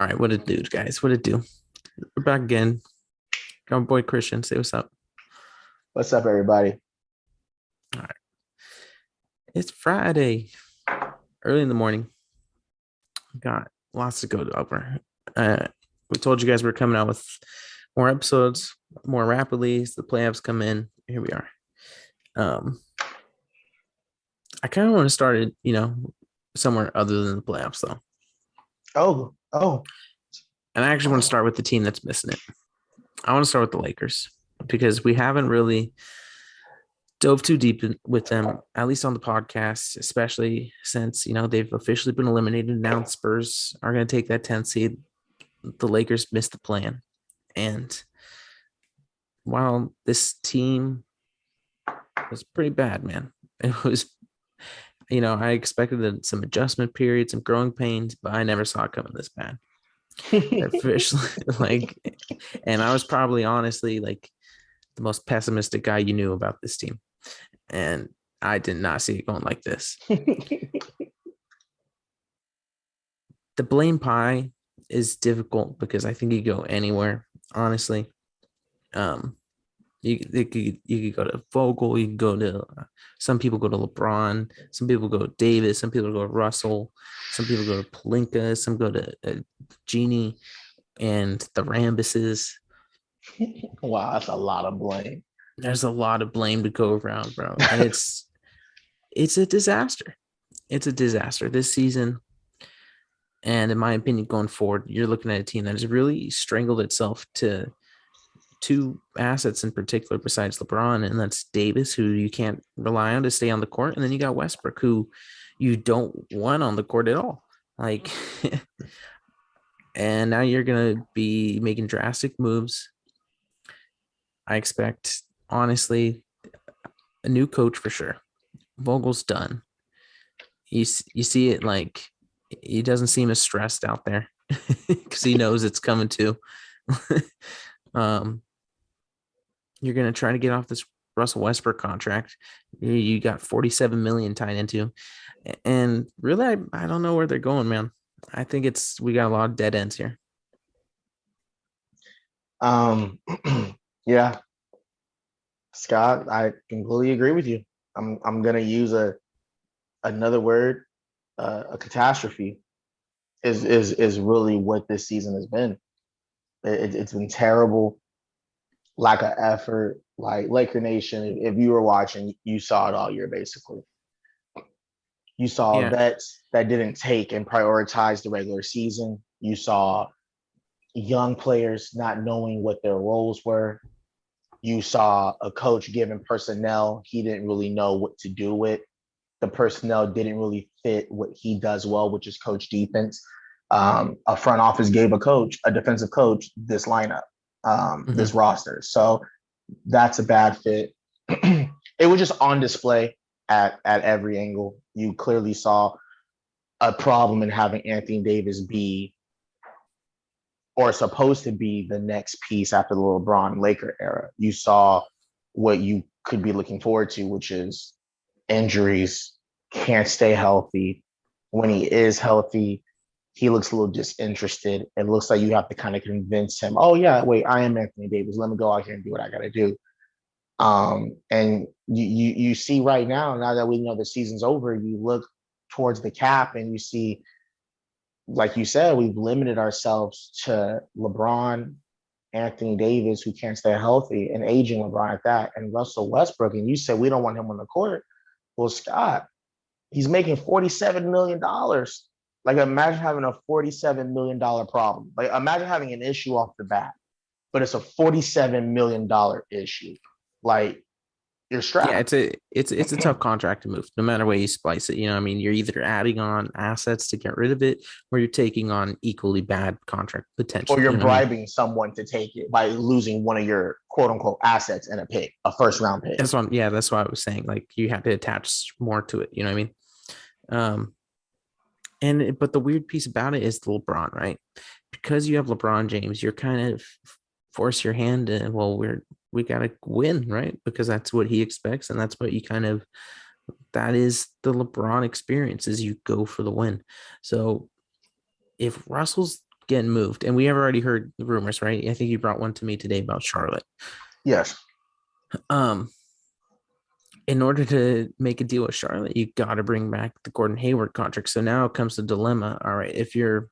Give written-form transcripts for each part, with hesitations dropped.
All right, what it do, guys? What it do? We're back again. Got my boy Christian. Say what's up. What's up, everybody? All right. It's Friday, early in the morning. Got lots to go over. Uh, we told you guys we're coming out with more episodes more rapidly as the playoffs come in. Here we are. Um, I kind of want to start it, somewhere other than the playoffs, though. Oh, And I actually want to start with the team that's missing it. I want to start with the Lakers because we haven't really dove too deep with them, at least on the podcast, especially since they've officially been eliminated. Now the Spurs are going to take that 10th seed. The Lakers missed the plan, and while this team was pretty bad, man, it was. I expected some adjustment periods, some growing pains, but I never saw it coming this bad. Officially, and I was probably honestly like the most pessimistic guy you knew about this team. And I did not see it going like this. The blame pie is difficult because I think you go anywhere, honestly. Um, you could go to Vogel, you can go to some people go to LeBron, some people go to Davis, some people go to Russell, some people go to Palinka, some go to Genie and the Rambuses. wow, that's a lot of blame. There's a lot of blame to go around, bro, and it's a disaster. It's a disaster this season. And in my opinion, going forward, you're looking at a team that has really strangled itself to two assets in particular besides LeBron, and that's Davis, who you can't rely on to stay on the court, and then you got Westbrook, who you don't want on the court at all. Like, and now you're gonna be making drastic moves. I expect, honestly, a new coach for sure. Vogel's done. You see it like he doesn't seem as stressed out there because he knows it's coming too. um, you're gonna try to get off this Russell Westbrook contract. You got 47 million tied into, and really, I don't know where they're going, man. I think we got a lot of dead ends here. Um, yeah, Scott, I completely agree with you. I'm gonna use another word, a catastrophe is really what this season has been. It's been terrible, lack of effort. Like Laker Nation, if you were watching, you saw it all year basically. You saw Yeah, vets that didn't take and prioritize the regular season. You saw young players not knowing what their roles were. You saw a coach giving personnel he didn't really know what to do with. The personnel didn't really fit what he does well, which is coach defense. A front office gave a defensive coach, this lineup, mm-hmm. this roster. So that's a bad fit. It was just on display at every angle. You clearly saw a problem in having Anthony Davis be or supposed to be the next piece after the LeBron Laker era. You saw what you could be looking forward to, which is injuries, can't stay healthy. When he is healthy, he looks a little disinterested. It looks like you have to kind of convince him, oh yeah, wait, I am Anthony Davis. Let me go out here and do what I gotta do. And you see right now that we know the season's over, you look towards the cap and you see, like you said, we've limited ourselves to LeBron, Anthony Davis, who can't stay healthy, and aging LeBron at that, and Russell Westbrook. And you said we don't want him on the court. Well, Scott, he's making $47 million. Like, imagine having a $47 million problem. Like, imagine having an issue off the bat, but it's a $47 million issue. Like, you're Yeah, strapped. it's a tough contract to move, no matter way you splice it. I mean, you're either adding on assets to get rid of it, or you're taking on equally bad contract Or potentially. you're You know what I mean? bribing someone to take it by losing one of your quote unquote assets and a pick, a first round pick. That's why I was saying like you have to attach more to it. You know what I mean? Um, but the weird piece about it is the LeBron, right? Because you have LeBron James, you're kind of force your hand and well, we gotta win, right? Because that's what he expects, and that's what you kind of that is the LeBron experience is you go for the win. So if Russell's getting moved. And we have already heard the rumors, right? I think you brought one to me today about Charlotte. Yes. Um, in order to make a deal with Charlotte, you got to bring back the Gordon Hayward contract. So now comes the dilemma. All right, if you're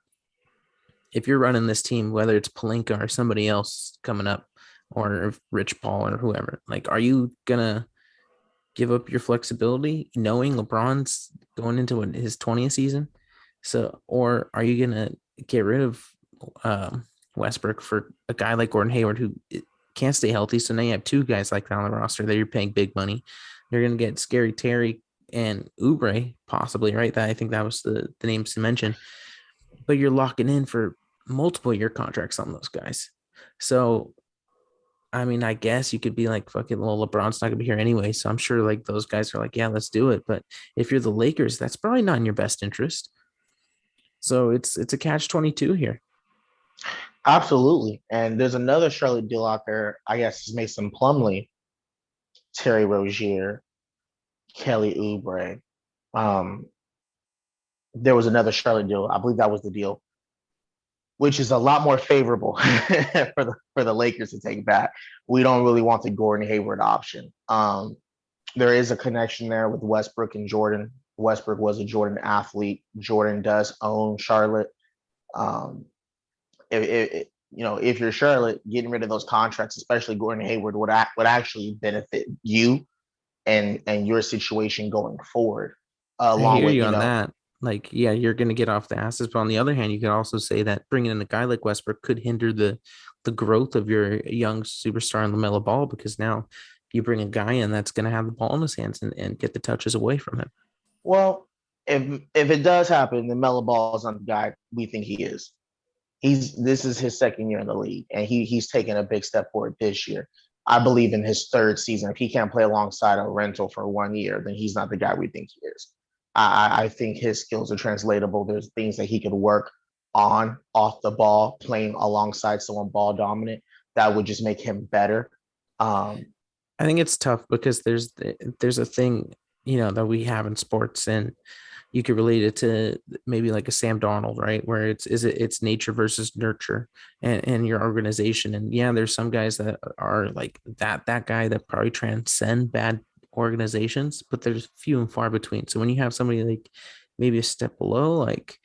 running this team, whether it's Palinka or somebody else coming up, or Rich Paul or whoever, like, are you gonna give up your flexibility knowing LeBron's going into his 20th season? So, or are you gonna get rid of Westbrook for a guy like Gordon Hayward who can't stay healthy? So now you have two guys like that on the roster that you're paying big money. You're gonna get Scary Terry and Oubre possibly, right? That I think that was the names to mention, but you're locking in for multiple year contracts on those guys. So I mean, I guess you could be like, fucking, well, LeBron's not gonna be here anyway. So I'm sure like those guys are like, yeah, let's do it. But if you're the Lakers, that's probably not in your best interest. So it's a catch 22 here. Absolutely. And there's another Charlotte deal out there. I guess it's Mason Plumlee, Terry Rozier, Kelly Oubre. Um, there was another Charlotte deal. I believe that was the deal, which is a lot more favorable for the Lakers to take back. We don't really want the Gordon Hayward option. There is a connection there with Westbrook and Jordan. Westbrook was a Jordan athlete. Jordan does own Charlotte. Um, if you're Charlotte, getting rid of those contracts, especially Gordon Hayward, would actually benefit you and your situation going forward. I Along hear with you on that. Like, yeah, you're going to get off the asses, but on the other hand, you could also say that bringing in a guy like Westbrook could hinder the growth of your young superstar in LaMelo Ball, because now you bring a guy in that's going to have the ball in his hands and get the touches away from him. well, if it does happen, then Melo Ball is not the guy we think he is. This is his second year in the league, and he's taken a big step forward this year. I believe in his third season. If he can't play alongside a rental for 1 year, then he's not the guy we think he is. I think his skills are translatable. There's things that he could work on off the ball, playing alongside someone ball dominant that would just make him better. Um, I think it's tough because there's a thing, that we have in sports, and you could relate it to maybe like a Sam Darnold, right? Where it's nature versus nurture and your organization. And yeah, there's some guys that are like that guy that probably transcend bad organizations, but there's few and far between. So when you have somebody like maybe a step below, like,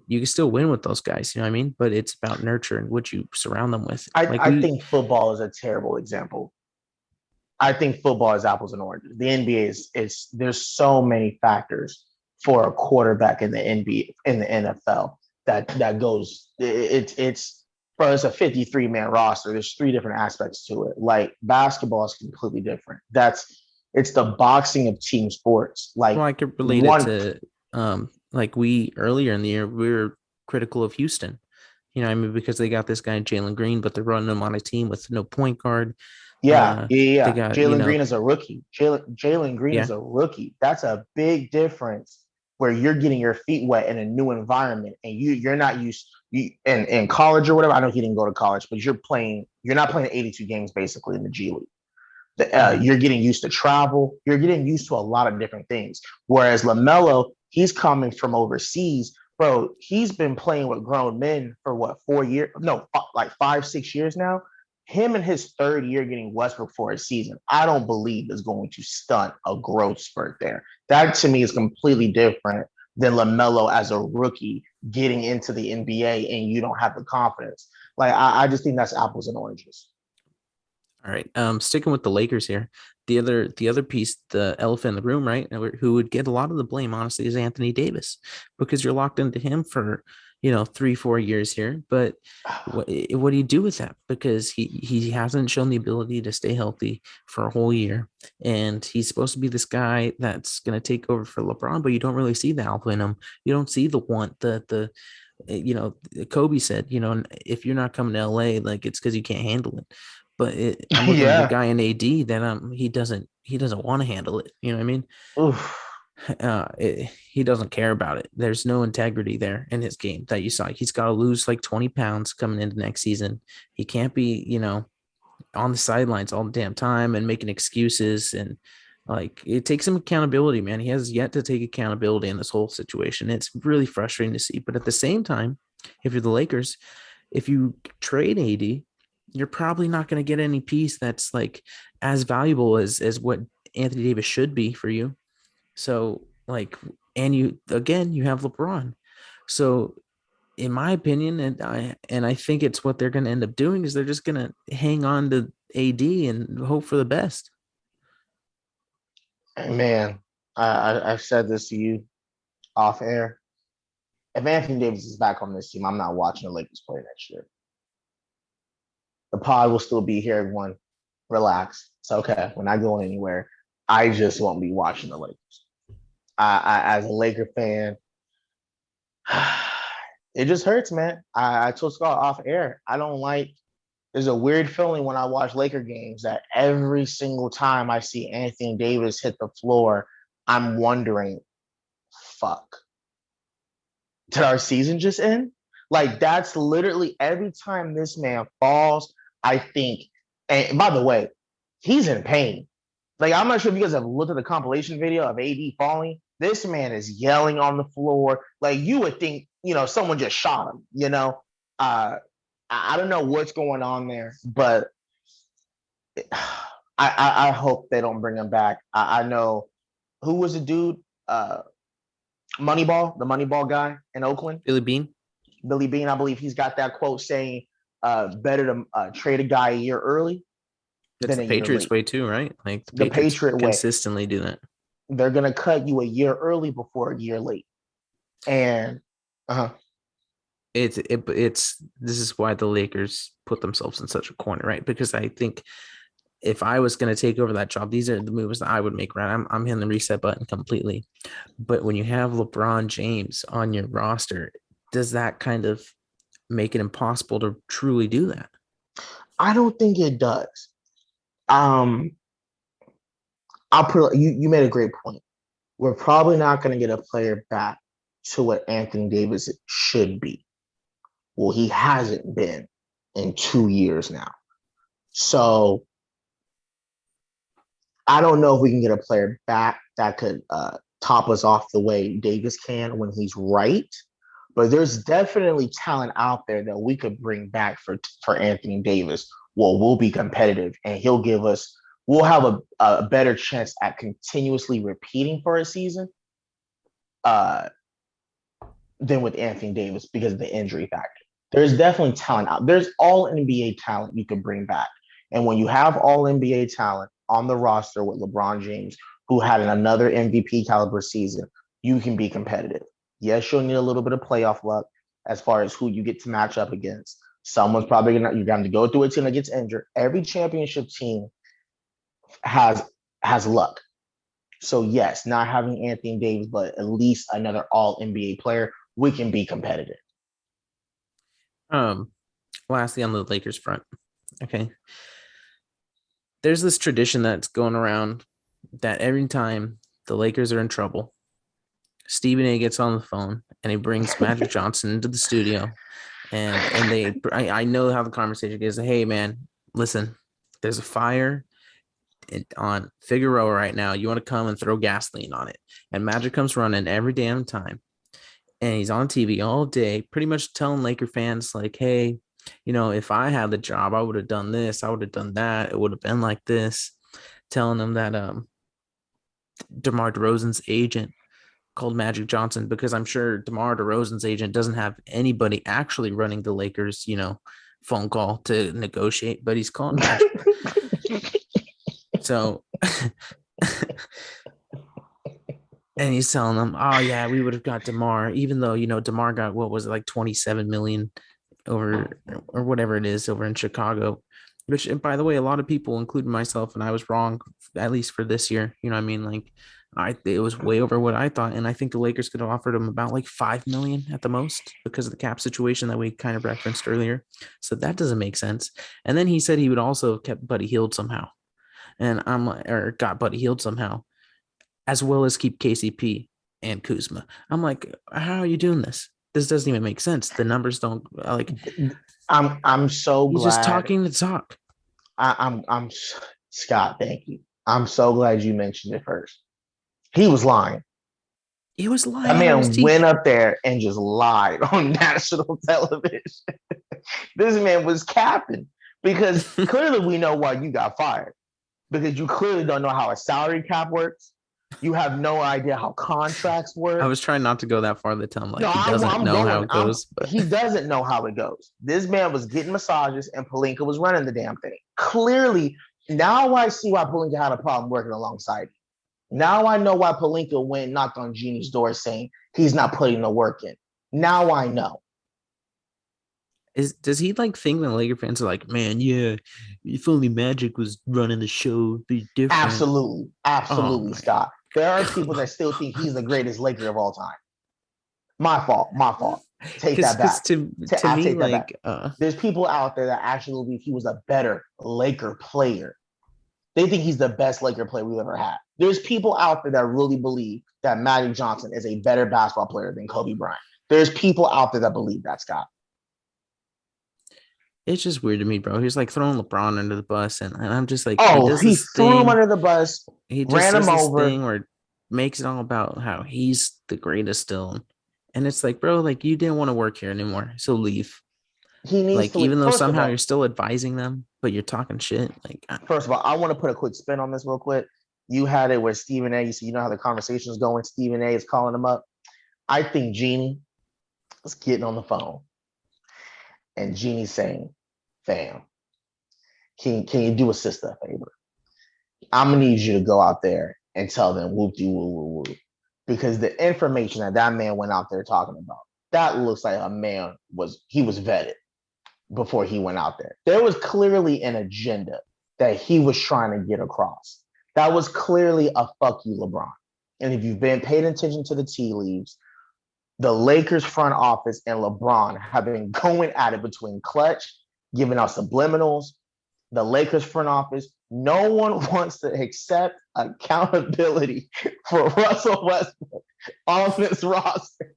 you can still win with those guys, you know what I mean? But it's about nurture and what you surround them with. Like I think football is a terrible example. I think football is apples and oranges. The NBA is there's so many factors for a quarterback in the NBA in the NFL that goes it's bro, it's a 53-man roster. There's three different aspects to it. Like basketball is completely different. It's the boxing of team sports. Like Well, I could relate it one to like we earlier in the year we were critical of Houston. I mean, because they got this guy Jalen Green, but they're running him on a team with no point guard. Yeah, Uh, yeah, they yeah. got Jalen Green is a rookie. Jalen Green is yeah, a rookie. That's a big difference where you're getting your feet wet in a new environment and you're not used in college or whatever. I know he didn't go to college, but you're not playing 82 games basically in the G League. mhm. You're getting used to travel. You're getting used to a lot of different things. Whereas LaMelo, he's coming from overseas, bro. He's been playing with grown men for what 4 years? No, like 5, 6 years now. Him in his third year getting Westbrook for a season, I don't believe is going to stunt a growth spurt there. That to me is completely different than LaMelo as a rookie getting into the NBA and you don't have the confidence. Like I just think that's apples and oranges. All right. Sticking with the Lakers here. The other piece, the elephant in the room, right? Who would get a lot of the blame, honestly, is Anthony Davis, because you're locked into him for 3-4 years here. But what do you do with that? Because he hasn't shown the ability to stay healthy for a whole year, and he's supposed to be this guy that's going to take over for LeBron, but you don't really see the alpha in him. You don't see the want the Kobe said, if you're not coming to LA, like, it's because you can't handle it. But I'm looking at a Yeah. guy in AD that he doesn't want to handle it. You know what I mean? Oof. He doesn't care about it. There's no integrity there in his game that you saw. He's got to lose like 20 pounds coming into next season. He can't be, on the sidelines all the damn time and making excuses, and like, it takes some accountability, man. He has yet to take accountability in this whole situation. It's really frustrating to see, but at the same time, if you're the Lakers, if you trade AD, you're probably not going to get any piece that's like as valuable as what Anthony Davis should be for you. So like, and you again, you have LeBron. So in my opinion, and I think it's what they're going to end up doing is they're just going to hang on to AD and hope for the best. Man, I've said this to you off air. If Anthony Davis is back on this team, I'm not watching the Lakers play next year. The pod will still be here, everyone. Relax. It's okay. We're not going anywhere. I just won't be watching the Lakers. As a Laker fan, it just hurts, man. I told Scott off air. I don't like. There's a weird feeling when I watch Laker games that every single time I see Anthony Davis hit the floor, I'm wondering, fuck, did our season just end? Like that's literally every time this man falls, I think. And by the way, he's in pain. Like I'm not sure if you guys have looked at the compilation video of AD falling. This man is yelling on the floor. Like you would think, someone just shot him. I don't know what's going on there, but I hope they don't bring him back. I know who was the dude, Moneyball, the Moneyball guy in Oakland, Billy Bean. Billy Bean. I believe he's got that quote saying, "Better to trade a guy a year early That's than the a year Patriots late." way too, right? Like the The Patriots Patriot way. consistently do that. They're gonna cut you a year early before a year late, and it's this is why the Lakers put themselves in such a corner, right? Because I think if I was going to take over that job, these are the moves that I would make, right? I'm hitting the reset button completely. But when you have LeBron James on your roster, does that kind of make it impossible to truly do that? I don't think it does. I'll put you made a great point. We're probably not going to get a player back to what Anthony Davis should be. Well, he hasn't been in 2 years now. So I don't know if we can get a player back that could top us off the way Davis can when he's right. But there's definitely talent out there that we could bring back for Anthony Davis. Well, we'll be competitive and we'll have a better chance at continuously repeating for a season than with Anthony Davis because of the injury factor. There's definitely talent out. There's all NBA talent you can bring back. And when you have all NBA talent on the roster with LeBron James, who had another MVP caliber season, you can be competitive. Yes, you'll need a little bit of playoff luck as far as who you get to match up against. Someone's probably you're going to go through a team that gets injured. Every championship team has luck. So yes, not having Anthony Davis, but at least another all NBA player, we can be competitive. Lastly on the Lakers front. Okay. There's this tradition that's going around that every time the Lakers are in trouble, Stephen A gets on the phone and he brings Magic Johnson into the studio. And I know how the conversation goes. Hey man, listen, there's a fire on Figueroa right now. You want to come and throw gasoline on it? And Magic comes running every damn time. And he's on TV all day, pretty much telling Laker fans, like, hey, if I had the job, I would have done this, I would have done that, it would have been like this. Telling them that DeMar DeRozan's agent called Magic Johnson, because I'm sure DeMar DeRozan's agent doesn't have anybody actually running the Lakers, phone call to negotiate, but he's calling Magic. So and he's telling them, oh yeah, we would have got DeMar, even though DeMar got, what was it, like 27 million over, or whatever it is, over in Chicago, which, and by the way, a lot of people, including myself, and I was wrong, at least for this year. I mean, like, it was way over what I thought, and I think the Lakers could have offered him about like 5 million at the most because of the cap situation that we kind of referenced earlier. So that doesn't make sense. And then he said he would also have kept Buddy Hield somehow, and got Buddy Hield somehow, as well as keep KCP and Kuzma. I'm like, how are you doing this? This doesn't even make sense. The numbers don't like. I'm so glad. He's just talking to talk. I'm Scott. Thank you. I'm so glad you mentioned it first. He was lying. He was That lying on his man teeth. went up there and just lied on national television. This man was capping because clearly we know why you got fired because you clearly don't know how a salary cap works. You have no idea how contracts I work. was trying not to go that far to tell him No, like he doesn't I'm know how going. it goes, but He doesn't know how it goes. This man was getting massages and Palinka was running the damn thing. Clearly, now I see why Palinka had a problem working alongside. Now I know why Palinka went and knocked on Genie's door saying he's not putting the work in. Now I know. does he like think the Laker fans are like, man, yeah, if only Magic was running the show, it'd be different. Absolutely. Oh Absolutely, my Scott. There are people that still think he's the greatest Laker of all time. My fault. My fault. Take that because back. to I me, take that back. like There's people out there that actually believe he was a better Laker player. They think he's the best Laker player we've ever had. There's people out there that really believe that Magic Johnson is a better basketball player than Kobe Bryant. There's people out there that believe that, Scott. it's just weird to me, bro. He's like throwing LeBron under the bus, and I'm just like, he Oh, does he this threw him thing. under the bus, He just ran does him this over. thing where it makes it all about how he's the greatest still. And it's like, bro, like you didn't want to work here anymore, so leave. He needs Like, to leave. even though somehow you're still advising them, but you're talking shit. Like, First of all, I want to put a quick spin on this real quick. You had it where Stephen A. You know how the conversation is going. Stephen A. is calling him up. I think Jeanie is getting on the phone, and Jeanie's saying, "Fam, can you do a sister a favor? I'm gonna need you to go out there and tell them whoop de woo woo woo, because the information that man went out there talking about, that looks like a man was vetted before he went out there. There was clearly an agenda that he was trying to get across. That was clearly a fuck you, LeBron. And if you've been paying attention to the tea leaves, the Lakers front office and LeBron have been going at it between Clutch, giving out subliminals. The Lakers front office, no one wants to accept accountability for Russell Westbrook on this roster.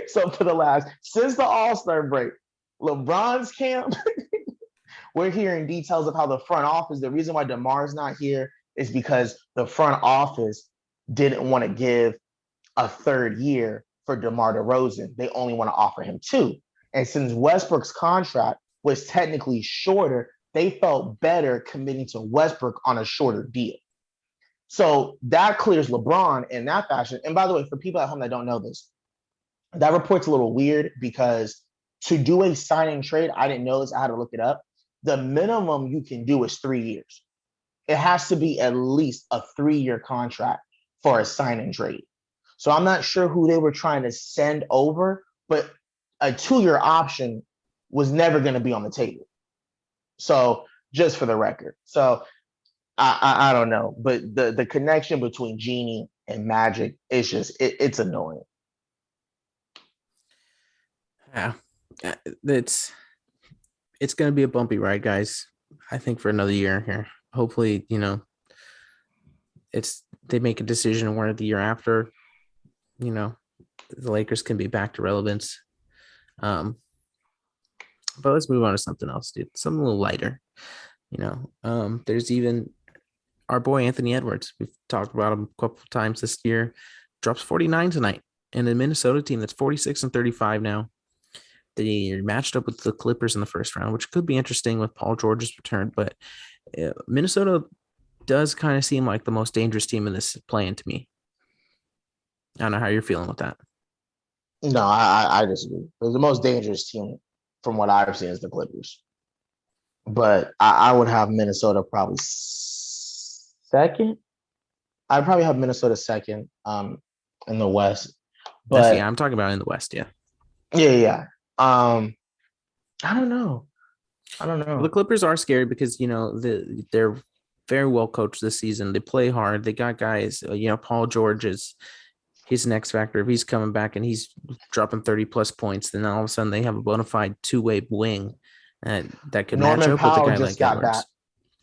So for the since the All-Star break, LeBron's camp, we're hearing details of how the front office, the reason why DeMar's not here is because the front office didn't want to give a third year for DeMar DeRozan. They only want to offer him 2. And since Westbrook's contract was technically shorter, they felt better committing to Westbrook on a shorter deal. So that clears LeBron in that fashion. And by the way, for people at home that don't know this, that report's a little weird because to do a signing trade, I didn't know this, I had to look it up. The minimum you can do is 3 years. It has to be at least a 3-year contract for a sign and trade. So I'm not sure who they were trying to send over, but a 2-year option was never going to be on the table. So just for the record. So I don't know, but the connection between Jeanie and Magic is just it's annoying. yeah, it's gonna be a bumpy ride, guys. I think for another year here. Hopefully, they make a decision where the year after, the Lakers can be back to relevance. But let's move on to something else, dude. Something a little lighter. There's even our boy Anthony Edwards. We've talked about him a couple of times this year. Drops 49 tonight. And the Minnesota team that's 46 and 35 now. They matched up with the Clippers in the first round, which could be interesting with Paul George's return. But Minnesota does kind of seem like the most dangerous team in this playing to me. I don't know how you're feeling with that. No, I disagree. The most dangerous team from what I've seen is the Clippers. But I would have Minnesota probably second. I'd probably have Minnesota second in the West. But I'm talking about in the West, yeah. Yeah. I don't know. Well, the Clippers are scary because they're very well coached this season. They play hard. They got guys. Paul George he's an X factor. If he's coming back and he's dropping 30 plus points, then all of a sudden they have a bona fide 2-way wing that could match up with a guy like Edwards. Back.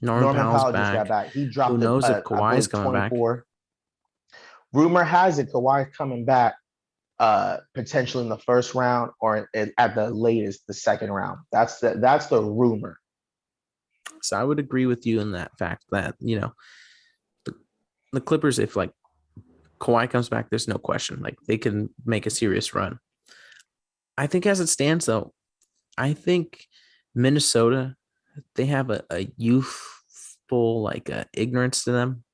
Norman Powell's back. Just got back. He dropped. Who knows if Kawhi's coming back? Rumor has it Kawhi's coming back potentially in the first round or at the latest the second round. That's the rumor. So I would agree with you in that fact that the Clippers, if like Kawhi comes back, there's no question. Like they can make a serious run. I think as it stands, though, I think Minnesota, they have a youthful like ignorance to them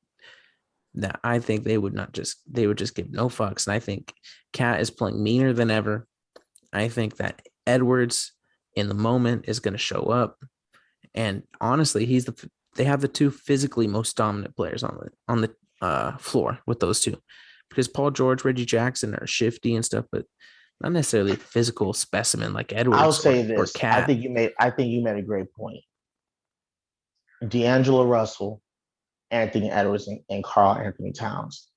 that I think they would just give no fucks. And I think Cat is playing meaner than ever. I think that Edwards in the moment is going to show up. And honestly, they have the two physically most dominant players on the floor with those two, because Paul George, Reggie Jackson are shifty and stuff, but not necessarily a physical specimen like I'll Edwards say or this. Cat. I think you made a great point. D'Angelo Russell, Anthony Edwards, and Karl Anthony Towns.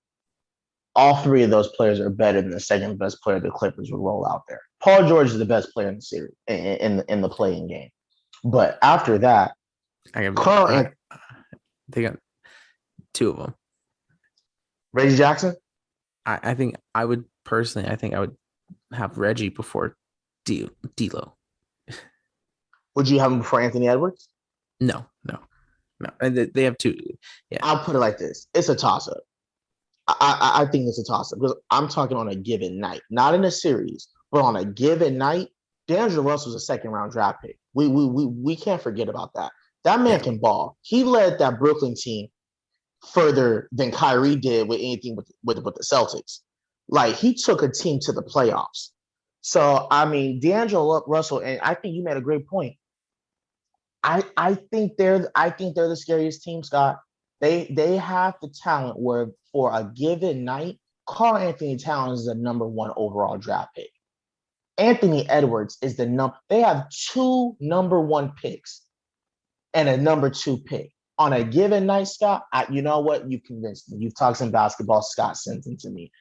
All three of those players are better than the second best player the Clippers would roll out there. Paul George is the best player in the series in the playing game. But after that, they got two of them. Reggie Jackson? I think I would have Reggie before D'Lo. Would you have him before Anthony Edwards? No. And they have two. Yeah. I'll put it like this. It's a toss-up. I think it's a toss-up because I'm talking on a given night, not in a series, but on a given night. D'Angelo Russell's a second-round draft pick. We can't forget about that. That man can ball. He led that Brooklyn team further than Kyrie did with anything with the Celtics. Like he took a team to the playoffs. So I mean, D'Angelo Russell, and I think you made a great point. I think they're the scariest team, Scott. They have the talent where for a given night, Karl Anthony Towns is a number 1 overall draft pick. Anthony Edwards is the number. They have 2 number 1 picks and a number 2 pick on a given night, Scott. You know what? You convinced me. You've talked some basketball. Scott sent them to me.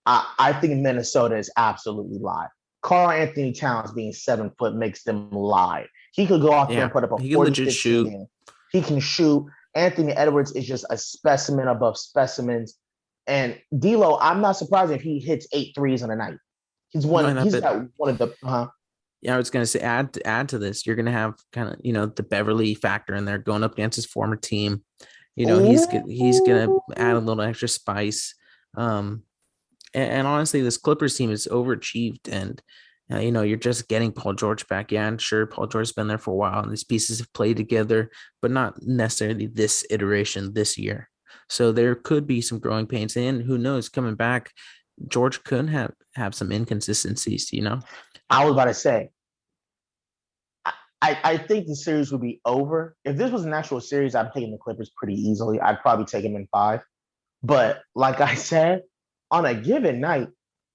I think Minnesota is absolutely live. Karl Anthony Towns being 7 foot makes them live. He could go out there and put up a 40-15 game. He can shoot. Anthony Edwards is just a specimen above specimens. And D'Lo, I'm not surprised if he hits 8 threes in a night. He's got one of the Yeah, I was gonna say add to this, you're gonna have kind of the Beverly factor in there going up against his former team. He's gonna add a little extra spice. And honestly, this Clippers team is overachieved, and you're just getting Paul George back. Yeah, and sure, Paul George's been there for a while, and these pieces have played together, but not necessarily this iteration this year. So there could be some growing pains, and who knows, coming back, George could have some inconsistencies. I was about to say, I think the series would be over. If this was an actual series, I'd play the Clippers pretty easily. I'd probably take them in 5. But like I said, on a given night,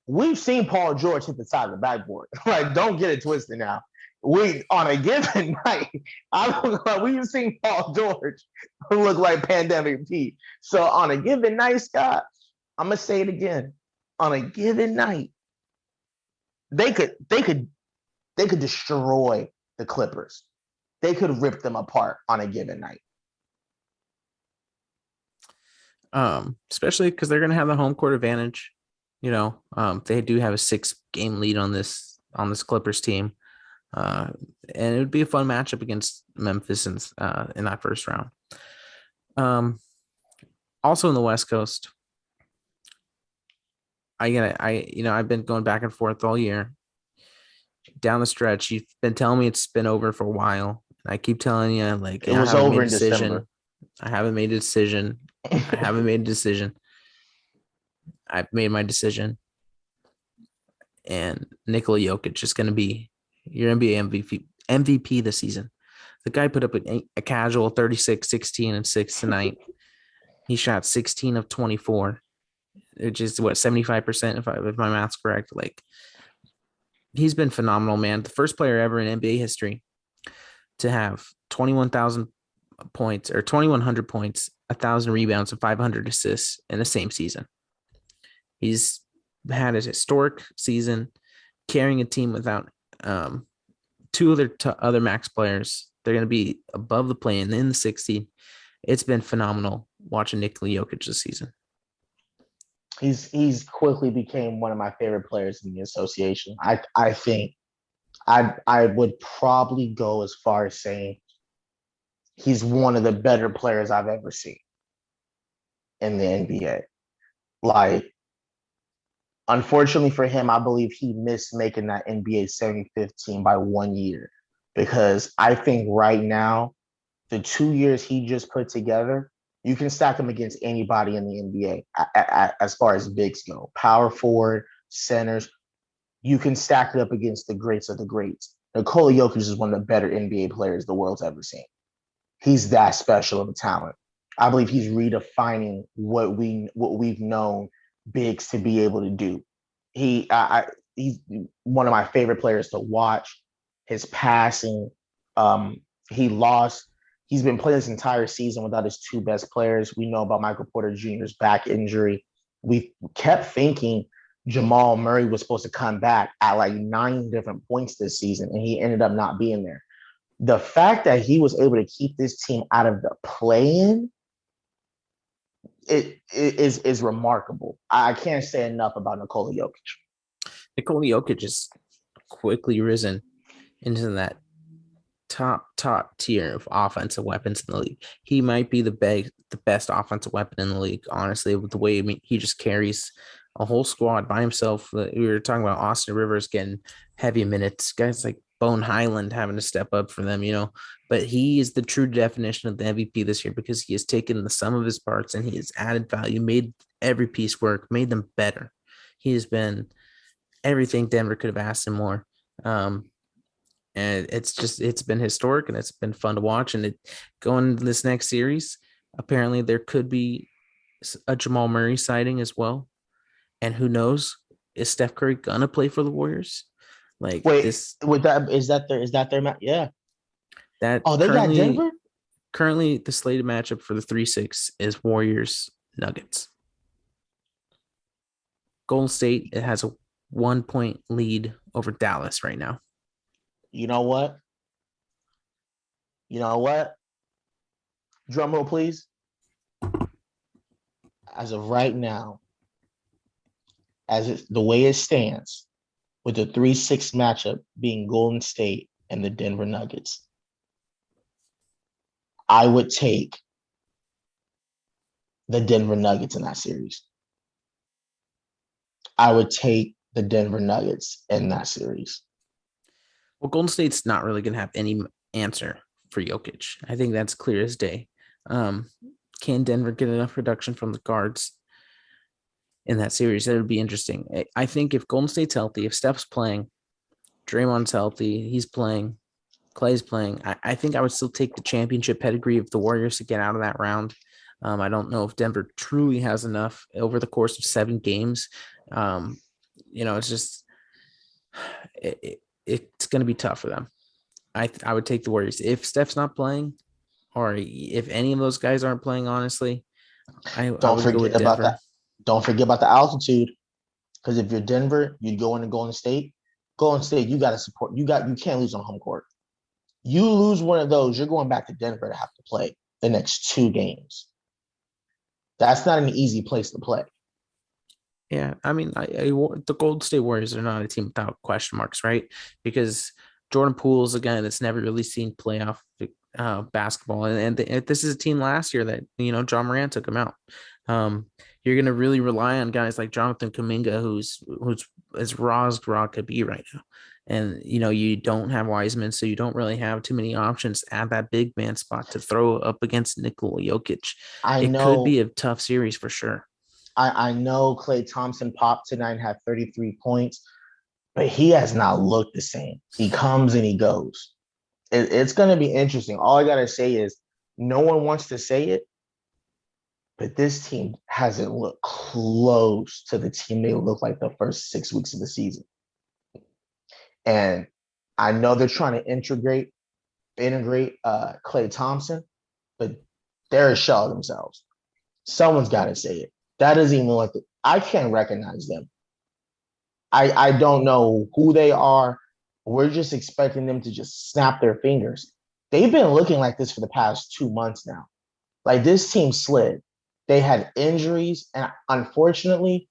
we've seen Paul George hit the side of the backboard. Like, don't get it twisted now. On a given night, we've seen Paul George look like Pandemic Pete. So on a given night, Scott, I'm gonna say it again. On a given night, they could destroy the Clippers. They could rip them apart on a given night. Especially because they're gonna have the home court advantage. They do have a 6-game lead on this Clippers team. And it would be a fun matchup against Memphis in that first round. Also in the West Coast, I've been going back and forth all year. Down the stretch, you've been telling me it's been over for a while. I keep telling you, like, it was over in December. I haven't made a decision. I've made my decision. And Nikola Jokic is going to be your NBA MVP this season. The guy put up a casual 36, 16, and 6 tonight. He shot 16 of 24, which is 75% if my math's correct. Like, he's been phenomenal, man. The first player ever in NBA history to have 21,000 points or 2,100 points, 1,000 rebounds, and 500 assists in the same season. He's had a historic season, carrying a team without 2 other max players. They're going to be above the play in the 60. It's been phenomenal watching Nikola Jokic this season. He's quickly became one of my favorite players in the association. I think I would probably go as far as saying he's one of the better players I've ever seen in the NBA. Like, Unfortunately for him, I believe he missed making that NBA 75th team by 1 year because I think right now, the 2 years he just put together, you can stack him against anybody in the NBA as far as bigs go. Power forward, centers, you can stack it up against the greats of the greats. Nikola Jokic is one of the better NBA players the world's ever seen. He's that special of a talent. I believe he's redefining what we've known bigs to be able to do. He's one of my favorite players to watch. His passing, um, he lost. He's been playing this entire season without his two best players. We know about Michael Porter Jr.'s back injury. We kept thinking Jamal Murray was supposed to come back at like 9 different points this season, and he ended up not being there. The fact that he was able to keep this team out of the play-in is remarkable. I can't say enough about Nikola Jokic. Nikola Jokic has quickly risen into that top tier of offensive weapons in the league. He might be the best offensive weapon in the league, honestly, with the way he just carries a whole squad by himself. We were talking about Austin Rivers getting heavy minutes, guys like Bone Highland having to step up for them, but he is the true definition of the MVP this year because he has taken the sum of his parts and he has added value, made every piece work, made them better. He has been everything Denver could have asked him more. And it's been historic and it's been fun to watch. And going into this next series, apparently there could be a Jamal Murray sighting as well. And who knows, is Steph Curry gonna play for the Warriors? Like Wait, this, with that is that their match? Yeah. that Oh, they got Denver. currently the slated matchup for the 3-6 is Warriors Nuggets. Golden State, it has a 1 point lead over Dallas right now. You know what? You know what? Drum roll, please. As of right now, the way it stands, with the 3-6 matchup being Golden State and the Denver Nuggets, I would take the Denver Nuggets in that series. I would take the Denver Nuggets in that series. Well, Golden State's not really going to have any answer for Jokic. I think that's clear as day. Can Denver get enough production from the guards in that series? That would be interesting. I think if Golden State's healthy, if Steph's playing, Draymond's healthy, he's playing, Clay's playing, I think I would still take the championship pedigree of the Warriors to get out of that round. I don't know if Denver truly has enough over the course of 7 games. It's just it's going to be tough for them. I would take the Warriors if Steph's not playing, or if any of those guys aren't playing. Honestly, I would go with about Denver. that. Don't forget about the altitude, because if you're Denver, you'd go into Golden State. Golden State, you got to support. You can't lose on home court. You lose one of those, you're going back to Denver to have to play the next 2 games. That's not an easy place to play. Yeah, I mean, the Golden State Warriors are not a team without question marks, right? Because Jordan Poole is a guy that's never really seen playoff basketball, and this is a team last year that John Moran took him out. You're going to really rely on guys like Jonathan Kuminga, who's as raw as raw could be right now, and you don't have Wiseman, so you don't really have too many options at that big man spot to throw up against Nikola Jokic. It could be a tough series for sure. I know Klay Thompson popped tonight and had 33 points, but he has not looked the same. He comes and he goes. It's going to be interesting. All I got to say is no one wants to say it, but this team hasn't looked close to the team they looked like the first 6 weeks of the season. And I know they're trying to integrate Klay Thompson, but they're a shell of themselves. Someone's got to say it. That doesn't even look like I can't recognize them. I don't know who they are. We're just expecting them to just snap their fingers. They've been looking like this for the past 2 months now. Like, this team slid. They had injuries, and unfortunately,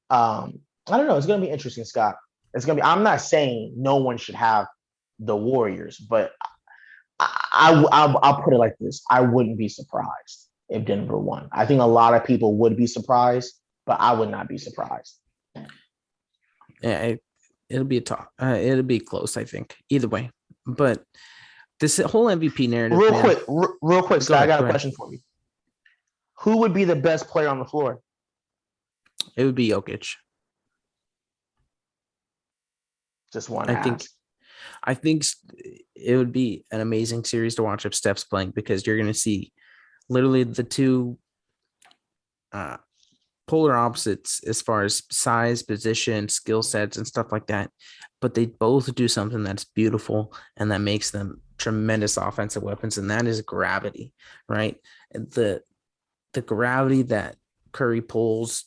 I don't know. It's going to be interesting, Scott. I'm not saying no one should have the Warriors, but I'll put it like this. I wouldn't be surprised if Denver won. I think a lot of people would be surprised, but I would not be surprised. Yeah, it'll be a talk. It'll be close, I think. Either way, but this whole MVP narrative, Real man. quick, real quick, Go Scott, I ahead. got Go a ahead. question for you. Who would be the best player on the floor? It would be Jokic. Just want to I think. ask. I think it would be an amazing series to watch if Steph's playing because you're going to see literally the two uh, polar opposites as far as size, position, skill sets, and stuff like that. But they both do something that's beautiful and that makes them tremendous offensive weapons, and that is gravity, right? The gravity that Curry pulls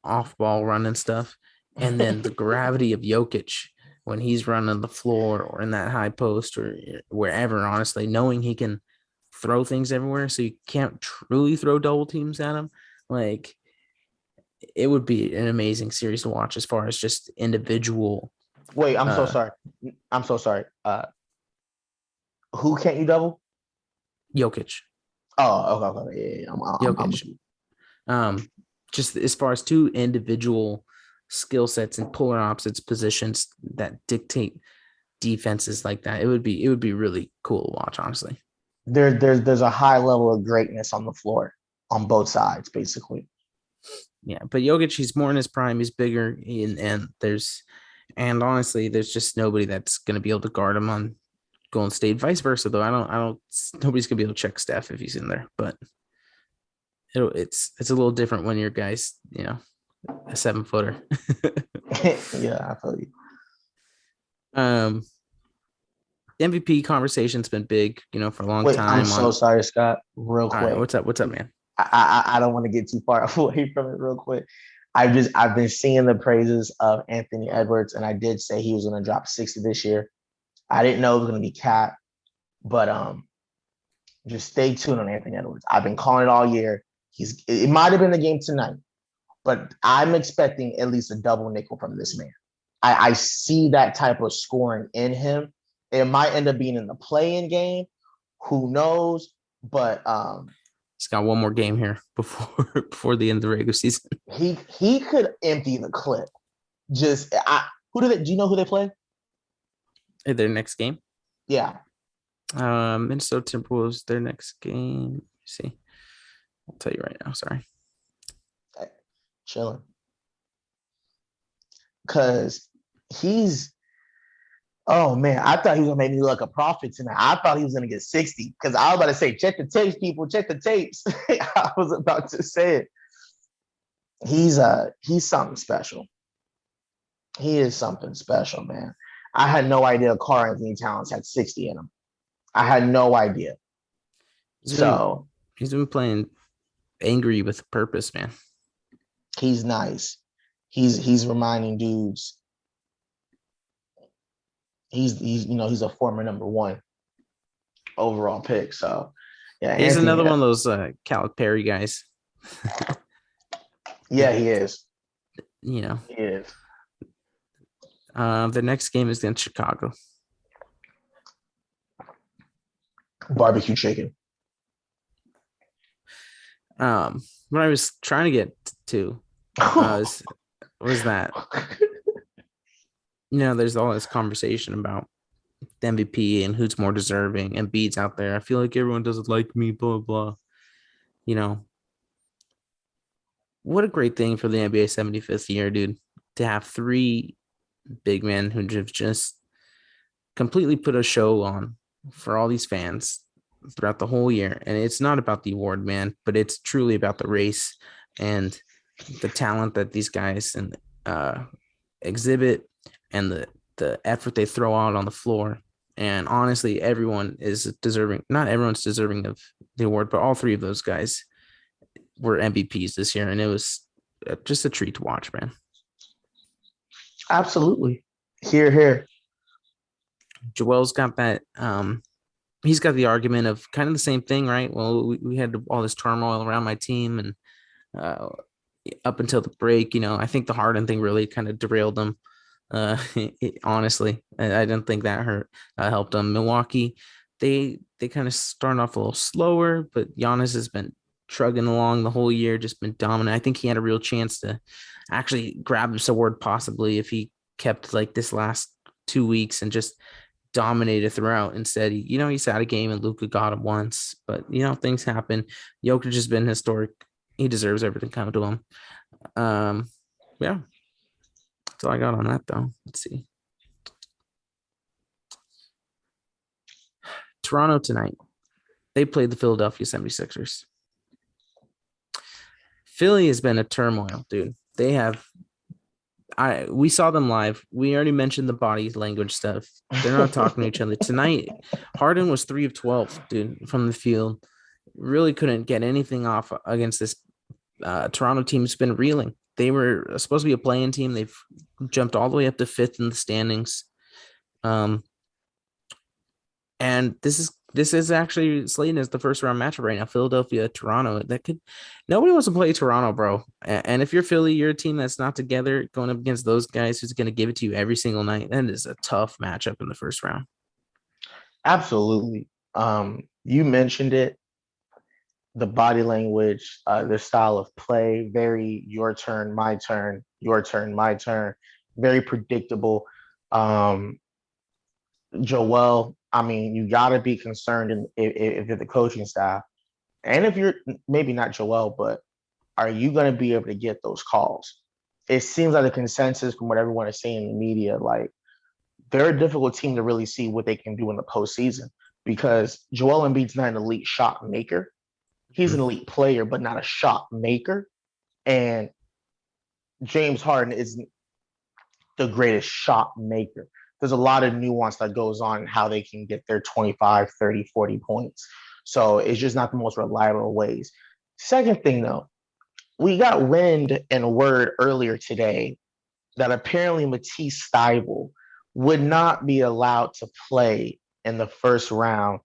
off ball running stuff, and then the gravity of Jokic when he's running the floor or in that high post or wherever, honestly, knowing he can throw things everywhere, so you can't truly throw double teams at him. Like it would be an amazing series to watch as far as just individual. Wait, I'm so sorry. I'm so sorry. Who can't you double? Jokic. Oh, okay. Yeah, I'm Jokic. Um, just as far as two individual skill sets and polar opposites positions that dictate defenses like that, it would be really cool to watch, honestly. there's a high level of greatness on the floor on both sides, basically. Yeah, but Jokic, he's more in his prime. He's bigger, and honestly, there's just nobody that's going to be able to guard him on Golden State. Vice versa, though. I don't. Nobody's going to be able to check Steph if he's in there, but it's a little different when your guy's a 7-footer. Yeah, I feel you. um, MVP conversation's been big, for a long Wait, I'm time. so On sorry, Scott. Real All right, quick, what's up? What's up, man? I don't want to get too far away from it. Real quick, I've been seeing the praises of Anthony Edwards, and I did say he was going to drop 60 this year. I didn't know it was going to be Cat, but just stay tuned on Anthony Edwards. I've been calling it all year. It might have been the game tonight, but I'm expecting at least a double nickel from this man. I see that type of scoring in him. It might end up being in the play-in game. Who knows? But He's got one more game here before the end of the regular season. he could empty the clip. Just do you know who they play? Their next game, Yeah, Minnesota Timberwolves. Their next game. Let me see, I'll tell you right now. Sorry. chilling. Because he's oh man, I thought he was gonna make me look a prophet tonight. I thought he was gonna get 60 because I was about to say, check the tapes, people, check the tapes. I was about to say it. He's something special. He is something special, man. I had no idea Karl-Anthony Towns had 60 in him. I had no idea. He's been So he's been playing angry with purpose, man. he's nice. He's reminding dudes. He's a former number one overall pick. So yeah, He's Anthony. another one of those Calipari guys. Yeah, he is. You know, He is. the next game is against Chicago. Barbecue chicken. What I was trying to get to was that there's all this conversation about the MVP and who's more deserving and Embiid's out there. I feel like everyone doesn't like me, blah blah. What a great thing for the NBA 75th year, dude, to have three big men who have just completely put a show on for all these fans throughout the whole year. And it's not about the award, man, but it's truly about the race and the talent that these guys exhibit and the effort they throw out on the floor. And honestly, everyone is deserving. Not everyone's deserving of the award, but all three of those guys were MVPs this year, and it was just a treat to watch, man. Absolutely. Here. Joel's got that. He's got the argument of kind of the same thing, right? Well, we had all this turmoil around my team, and up until the break, I think the Harden thing really kind of derailed them. Honestly, I didn't think that helped them. Milwaukee, they kind of started off a little slower, but Giannis has been trugging along the whole year, just been dominant. I think he had a real chance to actually grab this award possibly if he kept like this last 2 weeks and just dominated throughout. Instead, he sat a game and Luka got him once, but things happen. Jokic has been historic. He deserves everything coming to him. Yeah, that's all I got on that though. Let's see. Toronto tonight. They played the Philadelphia 76ers. Philly has been a turmoil, dude. We saw them live. We already mentioned the body language stuff. They're not talking to each other. Tonight, Harden was 3 of 12, dude, from the field. Really couldn't get anything off against this Toronto team. Has been reeling. They were supposed to be a playing team. They've jumped all the way up to 5th in the standings. And this is actually slated as the first round matchup right now. Philadelphia, Toronto. Nobody wants to play Toronto, bro. And if you're Philly, you're a team that's not together going up against those guys who's going to give it to you every single night. That is a tough matchup in the first round. Absolutely. You mentioned it. The body language, the style of play, very your turn, my turn, your turn, my turn, very predictable. Joel, I mean, you got to be concerned if you're the coaching staff, and if you're maybe not Joel, but are you going to be able to get those calls? It seems like the consensus from what everyone is saying in the media, like they're a difficult team to really see what they can do in the postseason because Joel Embiid's not an elite shot maker. He's an elite player, but not a shot maker. And James Harden isn't the greatest shot maker. There's a lot of nuance that goes on in how they can get their 25, 30, 40 points. So it's just not the most reliable ways. Second thing, though, we got wind and word earlier today that apparently Matisse Thybulle would not be allowed to play in the first round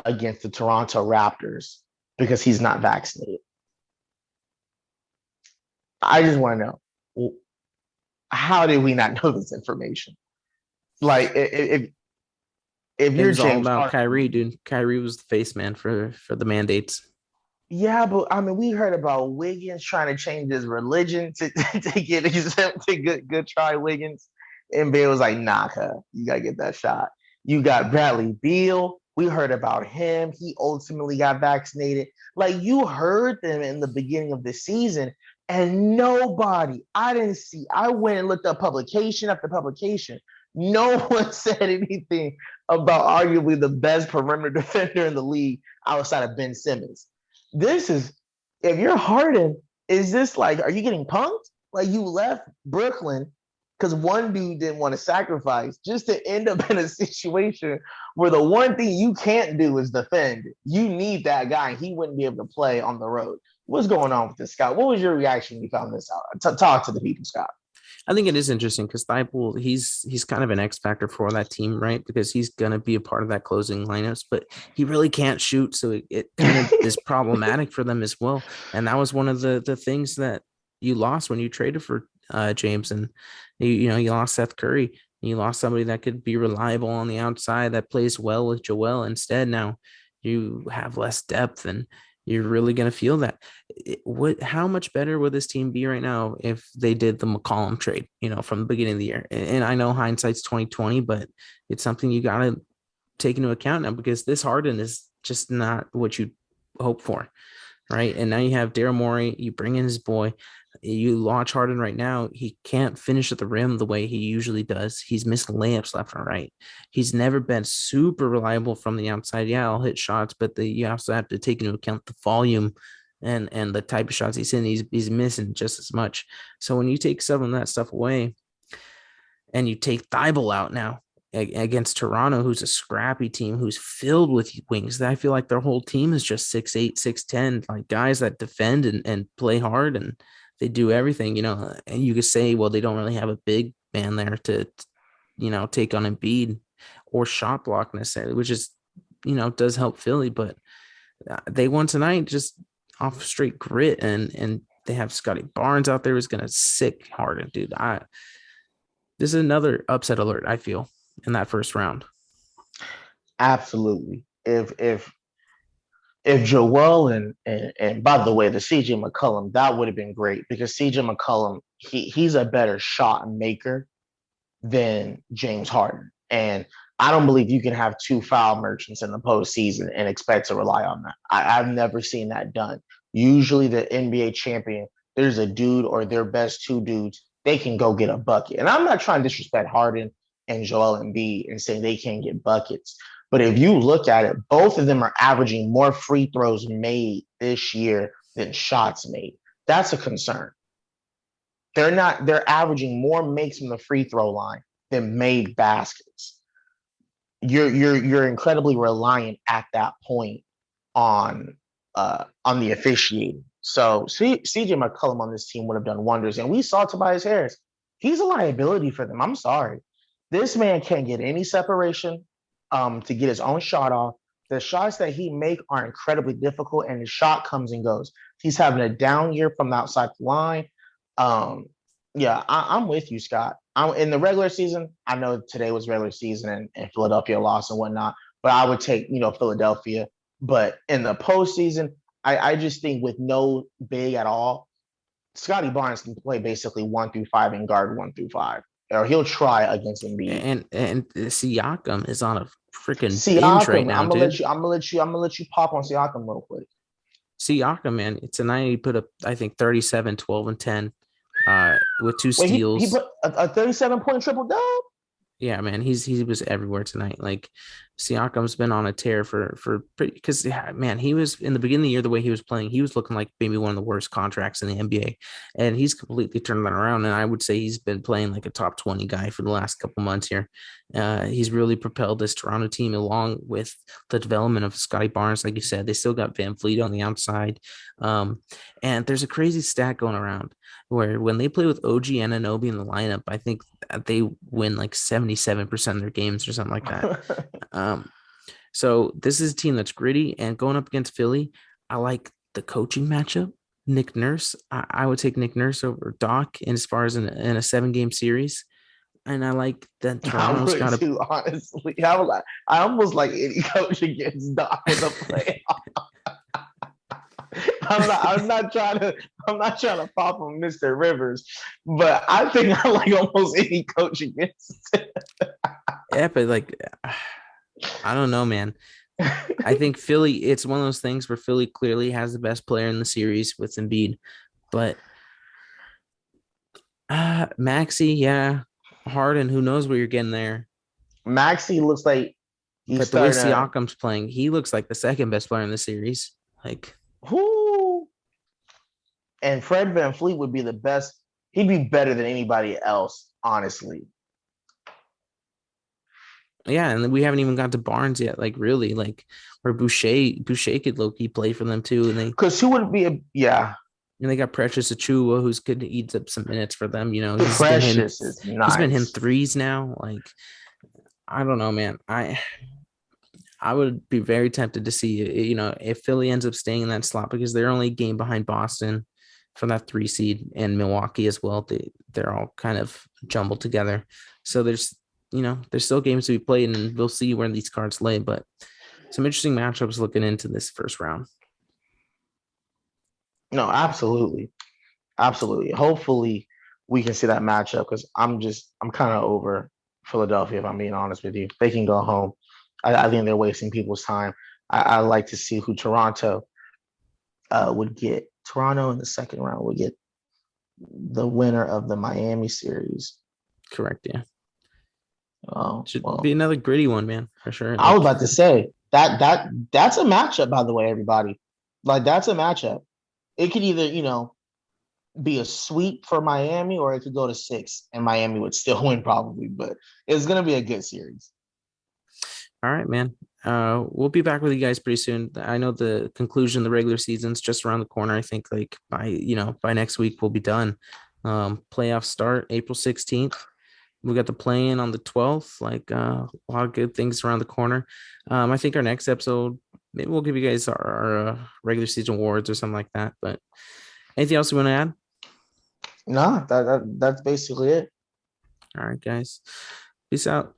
against the Toronto Raptors because he's not vaccinated. I just want to know, how did we not know this information? Like, if you're James all James about Harden, Kyrie, dude. Kyrie was the face man for the mandates. yeah, but I mean, we heard about Wiggins trying to change his religion to get exempted. Good try, Wiggins. And Bale was like, nah, you gotta get that shot. You got Bradley Beal. We heard about him. He ultimately got vaccinated. Like you heard them in the beginning of the season, and nobody, I didn't see. I went and looked up publication after publication. No one said anything about arguably the best perimeter defender in the league outside of Ben Simmons. This is, if you're Harden, is this like, are you getting punked? Like you left Brooklyn because one dude didn't want to sacrifice just to end up in a situation where the one thing you can't do is defend. You need that guy. He wouldn't be able to play on the road. What's going on with this, Scott? What was your reaction when you found this out? Talk to the people, Scott. I think it is interesting because Thybulle, he's kind of an X factor for that team, right? Because he's going to be a part of that closing lineups, but he really can't shoot, so it kind of is problematic for them as well. And that was one of the things that you lost when you traded for James, and you lost Seth Curry. You lost somebody that could be reliable on the outside that plays well with Joel. Instead, now you have less depth and you're really going to feel that. How much better would this team be right now if they did the McCollum trade, from the beginning of the year? And I know hindsight's 2020, but it's something you got to take into account now because this Harden is just not what you hope for, right? And now you have Daryl Morey, you bring in his boy, you launch Harden right now. He can't finish at the rim the way he usually does. He's missing layups left and right. He's never been super reliable from the outside. Yeah, I'll hit shots, but you also have to take into account the volume and the type of shots he's in. He's missing just as much. So when you take some of that stuff away and you take Thybulle out now against Toronto, who's a scrappy team, who's filled with wings, that I feel like their whole team is just 6'8", 6'10", like guys that defend and play hard and they do everything, and you could say, well, they don't really have a big man there to take on Embiid or shot block necessarily, which is, does help Philly, but they won tonight just off straight grit, and they have Scotty Barnes out there who's going to sick Harden, dude. This is another upset alert, I feel, in that first round. Absolutely. If Joel and by the way, the CJ McCollum, that would have been great because CJ McCollum, he's a better shot maker than James Harden. And I don't believe you can have two foul merchants in the postseason and expect to rely on that. I've never seen that done. Usually, the NBA champion, there's a dude or their best two dudes, they can go get a bucket. And I'm not trying to disrespect Harden and Joel Embiid and saying they can't get buckets. But if you look at it, both of them are averaging more free throws made this year than shots made. That's a concern. They're averaging more makes from the free throw line than made baskets. You're incredibly reliant at that point on the officiating. So CJ McCollum on this team would have done wonders. And we saw Tobias Harris. He's a liability for them. I'm sorry. This man can't get any separation to get his own shot off. The shots that he make are incredibly difficult, and the shot comes and goes. He's having a down year from the outside the line. Um, yeah, I'm with you, Scott. I'm in the regular season. I know today was regular season and Philadelphia lost and whatnot, but I would take Philadelphia. But in the postseason, I just think with no big at all, Scotty Barnes can play basically 1 through 5 and guard 1 through 5, or he'll try against Embiid. And Siakam is on a freaking binge right Siakam, now, dude. I'm gonna let you pop on Siakam real quick. Siakam, man, tonight he put up, I think, 37, 12, and 10 with two Wait, he steals. put a 37-point triple dub. Yeah, man, he was everywhere tonight. Like Siakam's been on a tear for because man, he was in the beginning of the year the way he was playing, he was looking like maybe one of the worst contracts in the NBA, and he's completely turned that around. And I would say he's been playing like a top 20 guy for the last couple months here. He's really propelled this Toronto team along with the development of Scotty Barnes. Like you said, they still got Van Fleet on the outside, and there's a crazy stat going around where when they play with OG Anunoby in the lineup, I think they win like 77% of their games or something like that. So this is a team that's gritty, and going up against Philly, I like the coaching matchup. Nick Nurse, I would take Nick Nurse over Doc in as far as in a 7-game series. And I like that Toronto's got a too, honestly. I almost like any coach against Doc in the playoffs. I'm not trying to pop on Mr. Rivers, but I think I like almost any coach against. yeah, but like I don't know, man. I think Philly, it's one of those things where Philly clearly has the best player in the series with Embiid, but Maxi, yeah, Harden, who knows where you're getting there. Maxi looks like he's but the way Siakam's playing, he looks like the second best player in the series. Like who? And Fred VanVleet would be the best. He'd be better than anybody else, honestly. Yeah, and we haven't even got to Barnes yet. Like really, like where Boucher could low-key play for them too, and because who would be a And they got Precious Achua, who's good to eat up some minutes for them. You know, he's been hitting threes now. Like, I don't know, man. I would be very tempted to see, you know, if Philly ends up staying in that slot because they're only a game behind Boston for that 3 seed and Milwaukee as well. They're all kind of jumbled together. So there's still games to be played, and we'll see where these cards lay. But some interesting matchups looking into this first round. No, absolutely. Absolutely. Hopefully we can see that matchup because I'm kind of over Philadelphia, if I'm being honest with you. They can go home. I think they're wasting people's time. I like to see who Toronto would get. Toronto in the second round would get the winner of the Miami series. Correct, yeah. Should be another gritty one, man, for sure. I was about to say that's a matchup, by the way, everybody. Like, that's a matchup. It could either, be a sweep for Miami, or it could go to 6 and Miami would still win probably, but it's going to be a good series. All right, man. We'll be back with you guys pretty soon. I know the conclusion of the regular season's just around the corner. I think like by next week we'll be done. Playoffs start April 16th. We got the play-in on the 12th. Like a lot of good things around the corner. I think our next episode, maybe we'll give you guys our regular season awards or something like that. But anything else you want to add? No, that's basically it. All right, guys. Peace out.